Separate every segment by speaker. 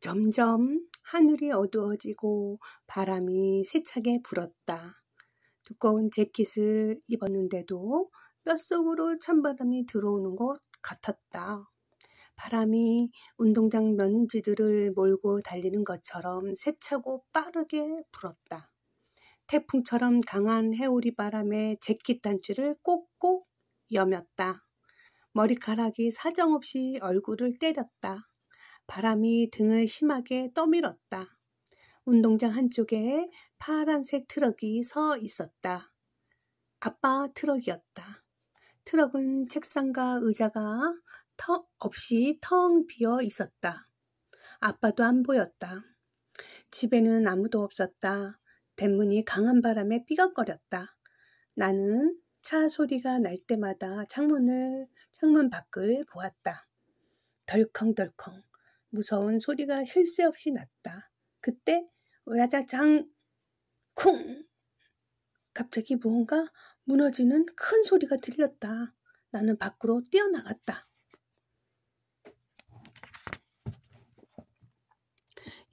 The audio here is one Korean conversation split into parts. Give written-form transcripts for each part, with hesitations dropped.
Speaker 1: 점점 하늘이 어두워지고 바람이 세차게 불었다. 두꺼운 재킷을 입었는데도 뼛속으로 찬바람이 들어오는 것 같았다. 바람이 운동장 먼지들을 몰고 달리는 것처럼 세차고 빠르게 불었다. 태풍처럼 강한 해오리 바람에 재킷 단추를 꼭꼭 여몄다. 머리카락이 사정없이 얼굴을 때렸다. 바람이 등을 심하게 떠밀었다. 운동장 한쪽에 파란색 트럭이 서 있었다. 아빠 트럭이었다. 트럭은 책상과 의자가 없이 텅 비어 있었다. 아빠도 안 보였다. 집에는 아무도 없었다. 대문이 강한 바람에 삐걱거렸다. 나는 차 소리가 날 때마다 창문 밖을 보았다. 덜컹덜컹 무서운 소리가 쉴 새 없이 났다. 그때 와자장 쿵! 갑자기 무언가 무너지는 큰 소리가 들렸다. 나는 밖으로 뛰어나갔다.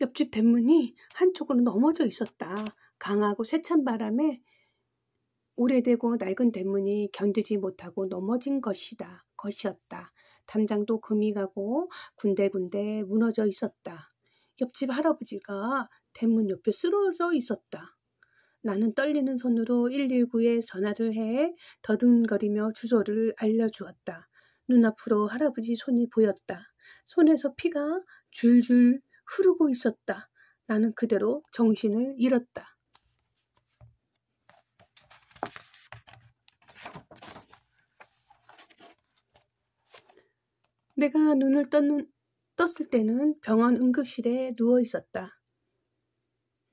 Speaker 1: 옆집 대문이 한쪽으로 넘어져 있었다. 강하고 세찬 바람에 오래되고 낡은 대문이 견디지 못하고 넘어진 것이었다. 담장도 금이 가고 군데군데 무너져 있었다. 옆집 할아버지가 대문 옆에 쓰러져 있었다. 나는 떨리는 손으로 119에 전화를 해 더듬거리며 주소를 알려주었다. 눈앞으로 할아버지 손이 보였다. 손에서 피가 줄줄 흐르고 있었다. 나는 그대로 정신을 잃었다. 내가 눈을 떴을 때는 병원 응급실에 누워 있었다.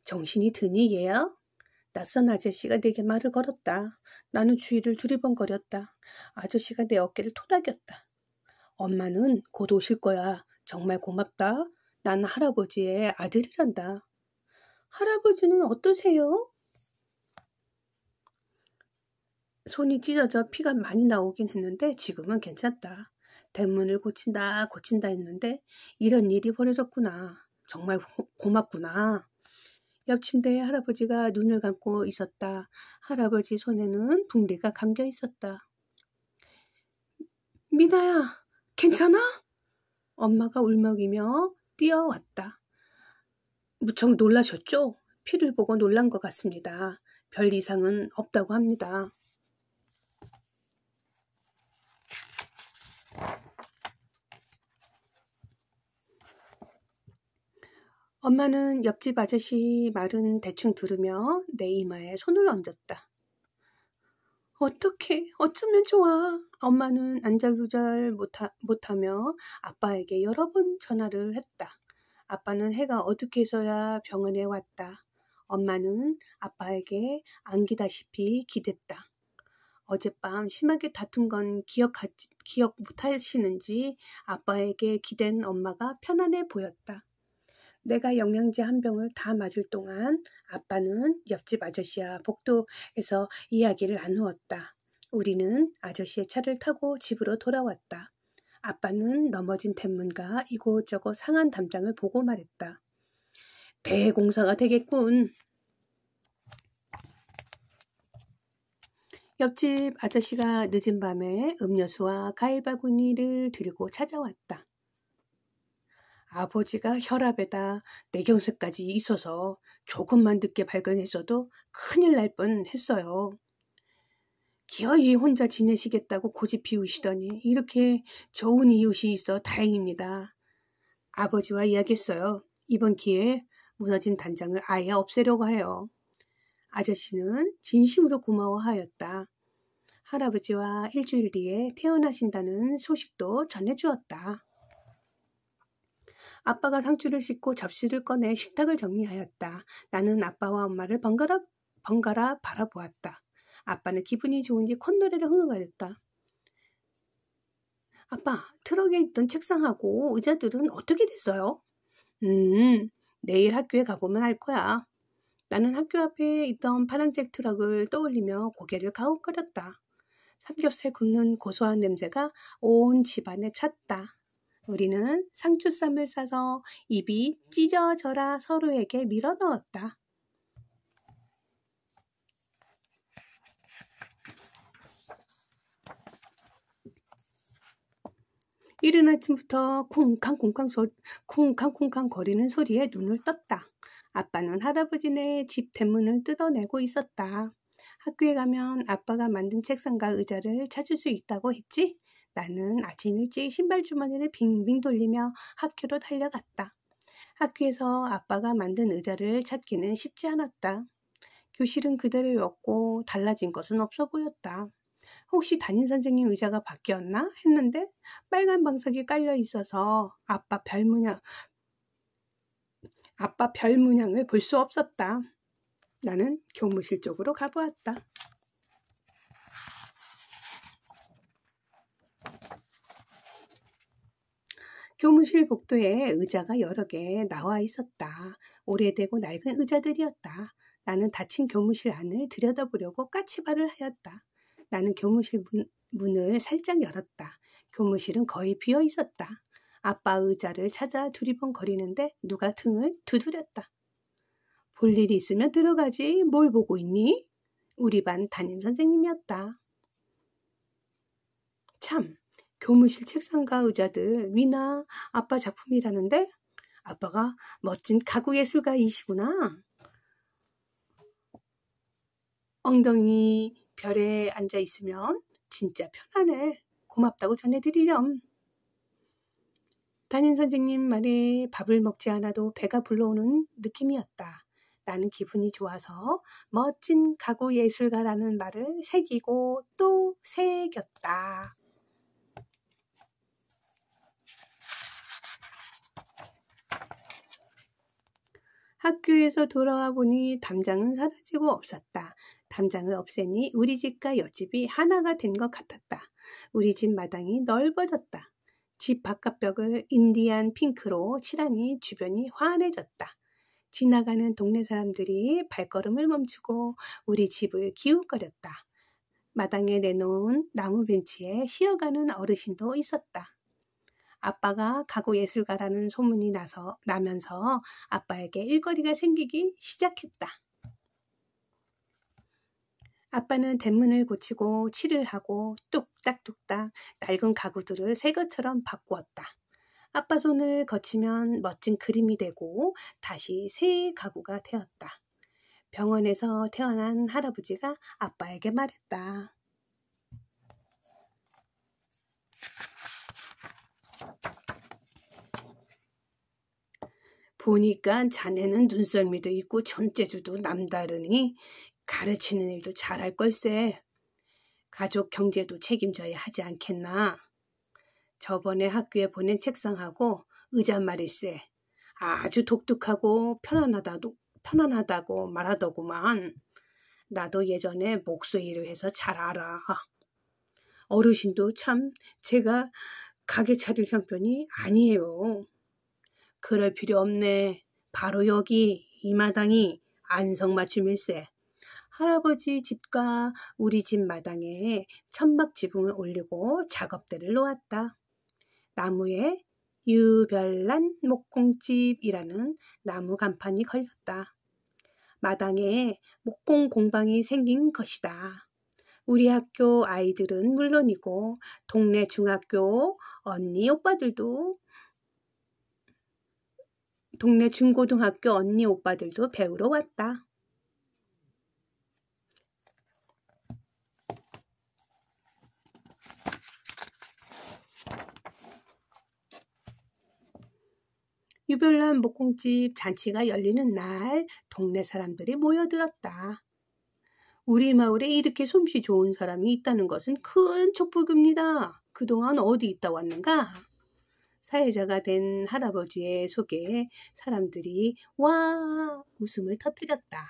Speaker 1: 정신이 드니 얘야? 낯선 아저씨가 내게 말을 걸었다. 나는 주위를 두리번거렸다. 아저씨가 내 어깨를 토닥였다. 엄마는 곧 오실 거야. 정말 고맙다. 난 할아버지의 아들이란다. 할아버지는 어떠세요? 손이 찢어져 피가 많이 나오긴 했는데 지금은 괜찮다. 대문을 고친다 했는데 이런 일이 벌어졌구나. 정말 고맙구나. 옆 침대에 할아버지가 눈을 감고 있었다. 할아버지 손에는 붕대가 감겨 있었다. 미나야, 괜찮아? 엄마가 울먹이며 뛰어왔다. 무척 놀라셨죠? 피를 보고 놀란 것 같습니다. 별 이상은 없다고 합니다. 엄마는 옆집 아저씨 말은 대충 들으며 내 이마에 손을 얹었다. 어떡해, 어쩌면 좋아. 엄마는 안절부절 못하며 아빠에게 여러 번 전화를 했다. 아빠는 해가 어둑해서야 병원에 왔다. 엄마는 아빠에게 안기다시피 기댔다. 어젯밤 심하게 다툰 건 기억 못하시는지 아빠에게 기댄 엄마가 편안해 보였다. 내가 영양제 한 병을 다 맞을 동안 아빠는 옆집 아저씨와 복도에서 이야기를 나누었다. 우리는 아저씨의 차를 타고 집으로 돌아왔다. 아빠는 넘어진 대문과 이곳저곳 상한 담장을 보고 말했다. 대공사가 되겠군. 옆집 아저씨가 늦은 밤에 음료수와 과일 바구니를 들고 찾아왔다. 아버지가 혈압에다 뇌경색까지 있어서 조금만 늦게 발견했어도 큰일 날 뻔했어요. 기어이 혼자 지내시겠다고 고집 피우시더니 이렇게 좋은 이웃이 있어 다행입니다. 아버지와 이야기했어요. 이번 기회에 무너진 단장을 아예 없애려고 해요. 아저씨는 진심으로 고마워하였다. 할아버지와 일주일 뒤에 퇴원하신다는 소식도 전해주었다. 아빠가 상추를 씻고 접시를 꺼내 식탁을 정리하였다. 나는 아빠와 엄마를 번갈아 바라보았다. 아빠는 기분이 좋은지 콧노래를 흥얼거렸다. 아빠, 트럭에 있던 책상하고 의자들은 어떻게 됐어요? 내일 학교에 가보면 알 거야. 나는 학교 앞에 있던 파란색 트럭을 떠올리며 고개를 가웃거렸다. 삼겹살 굽는 고소한 냄새가 온 집안에 찼다. 우리는 상추쌈을 싸서 입이 찢어져라 서로에게 밀어 넣었다. 이른 아침부터 쿵쾅쿵쾅 거리는 소리에 눈을 떴다. 아빠는 할아버지네 집 대문을 뜯어내고 있었다. 학교에 가면 아빠가 만든 책상과 의자를 찾을 수 있다고 했지? 나는 아침 일찍 신발 주머니를 빙빙 돌리며 학교로 달려갔다. 학교에서 아빠가 만든 의자를 찾기는 쉽지 않았다. 교실은 그대로였고 달라진 것은 없어 보였다. 혹시 담임선생님 의자가 바뀌었나 했는데 빨간 방석이 깔려 있어서 아빠 별 문양을 볼 수 없었다. 나는 교무실 쪽으로 가보았다. 교무실 복도에 의자가 여러 개 나와 있었다. 오래되고 낡은 의자들이었다. 나는 닫힌 교무실 안을 들여다보려고 까치발을 하였다. 나는 교무실 문을 살짝 열었다. 교무실은 거의 비어 있었다. 아빠 의자를 찾아 두리번거리는데 누가 등을 두드렸다. 볼 일이 있으면 들어가지. 뭘 보고 있니? 우리 반 담임선생님이었다. 참, 교무실 책상과 의자들 위나 아빠 작품이라는데? 아빠가 멋진 가구예술가이시구나. 엉덩이 별에 앉아 있으면 진짜 편하네. 고맙다고 전해드리렴. 담임선생님 말에 밥을 먹지 않아도 배가 불러오는 느낌이었다. 나는 기분이 좋아서 멋진 가구예술가라는 말을 새기고 또 새겼다. 학교에서 돌아와 보니 담장은 사라지고 없었다. 담장을 없애니 우리 집과 옆집이 하나가 된 것 같았다. 우리 집 마당이 넓어졌다. 집 바깥벽을 인디안 핑크로 칠하니 주변이 환해졌다. 지나가는 동네 사람들이 발걸음을 멈추고 우리 집을 기웃거렸다. 마당에 내놓은 나무 벤치에 쉬어가는 어르신도 있었다. 아빠가 가구예술가라는 소문이 나면서 아빠에게 일거리가 생기기 시작했다. 아빠는 대문을 고치고 칠을 하고 뚝딱뚝딱 낡은 가구들을 새 것처럼 바꾸었다. 아빠 손을 거치면 멋진 그림이 되고 다시 새 가구가 되었다. 병원에서 태어난 할아버지가 아빠에게 말했다. 보니까 자네는 눈썰미도 있고 손재주도 남다르니 가르치는 일도 잘할 걸세. 가족 경제도 책임져야 하지 않겠나. 저번에 학교에 보낸 책상하고 의자 말일세. 아주 독특하고 편안하다고 말하더구만. 나도 예전에 목수 일을 해서 잘 알아. 어르신도 참 제가 가게 차릴 형편이 아니에요. 그럴 필요 없네. 바로 여기 이 마당이 안성맞춤일세. 할아버지 집과 우리 집 마당에 천막 지붕을 올리고 작업대를 놓았다. 나무에 유별난 목공집이라는 나무 간판이 걸렸다. 마당에 목공 공방이 생긴 것이다. 우리 학교 아이들은 물론이고 동네 중학교 동네 중고등학교 언니 오빠들도 배우러 왔다. 유별난 목공집 잔치가 열리는 날 동네 사람들이 모여들었다. 우리 마을에 이렇게 솜씨 좋은 사람이 있다는 것은 큰 촛불입니다. 그동안 어디 있다 왔는가? 사회자가 된 할아버지의 소개에 사람들이 와 웃음을 터뜨렸다.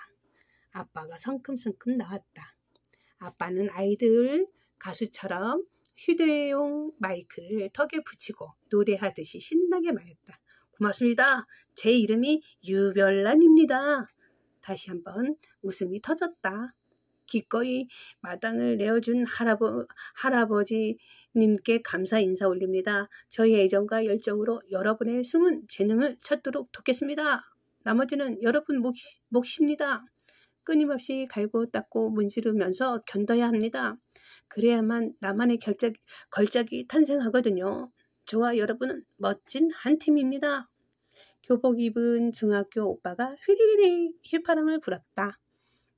Speaker 1: 아빠가 성큼성큼 나왔다. 아빠는 아이들 가수처럼 휴대용 마이크를 턱에 붙이고 노래하듯이 신나게 말했다. 고맙습니다. 제 이름이 유별난입니다. 다시 한번 웃음이 터졌다. 기꺼이 마당을 내어준 할아버지 님께 감사 인사 올립니다. 저희 애정과 열정으로 여러분의 숨은 재능을 찾도록 돕겠습니다. 나머지는 여러분 몫입니다. 끊임없이 갈고 닦고 문지르면서 견뎌야 합니다. 그래야만 나만의 걸작이 탄생하거든요. 저와 여러분은 멋진 한 팀입니다. 교복 입은 중학교 오빠가 휘리리리 휘파람을 불었다.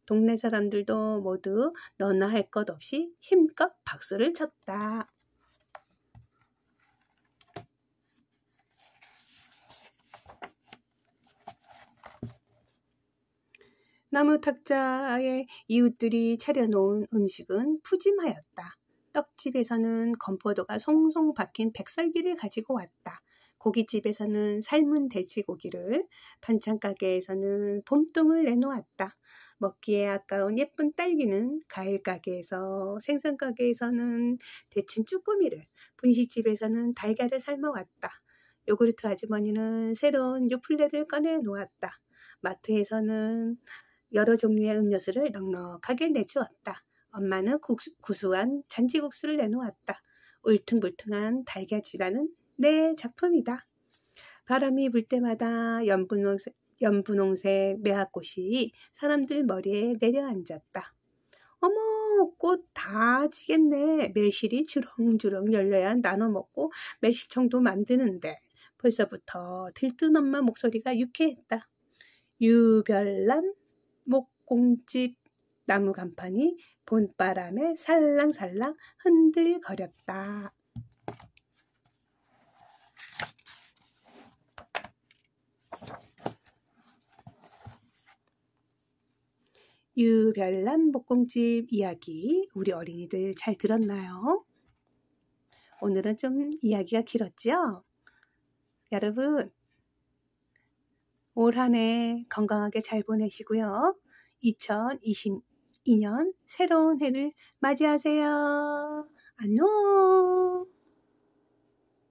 Speaker 1: 동네 사람들도 모두 너나 할 것 없이 힘껏 박수를 쳤다. 나무 탁자에 이웃들이 차려놓은 음식은 푸짐하였다. 떡집에서는 건포도가 송송 박힌 백설기를 가지고 왔다. 고깃집에서는 삶은 돼지고기를, 반찬가게에서는 봄동을 내놓았다. 먹기에 아까운 예쁜 딸기는 과일가게에서, 생선가게에서는 데친 쭈꾸미를, 분식집에서는 달걀을 삶아왔다. 요구르트 아주머니는 새로운 요플레를 꺼내 놓았다. 마트에서는 여러 종류의 음료수를 넉넉하게 내주었다. 엄마는 구수한 잔치국수를 내놓았다. 울퉁불퉁한 달걀지단은 내 작품이다. 바람이 불 때마다 연분홍색 매화꽃이 사람들 머리에 내려앉았다. 어머, 꽃 다 지겠네. 매실이 주렁주렁 열려야 나눠 먹고 매실청도 만드는데. 벌써부터 들뜬 엄마 목소리가 유쾌했다. 유별난 목공집 나무 간판이 봄바람에 살랑살랑 흔들거렸다. 유별난 목공집 이야기 우리 어린이들 잘 들었나요? 오늘은 좀 이야기가 길었죠? 여러분 올 한 해 건강하게 잘 보내시고요. 2022년 새로운 해를 맞이하세요. 안녕.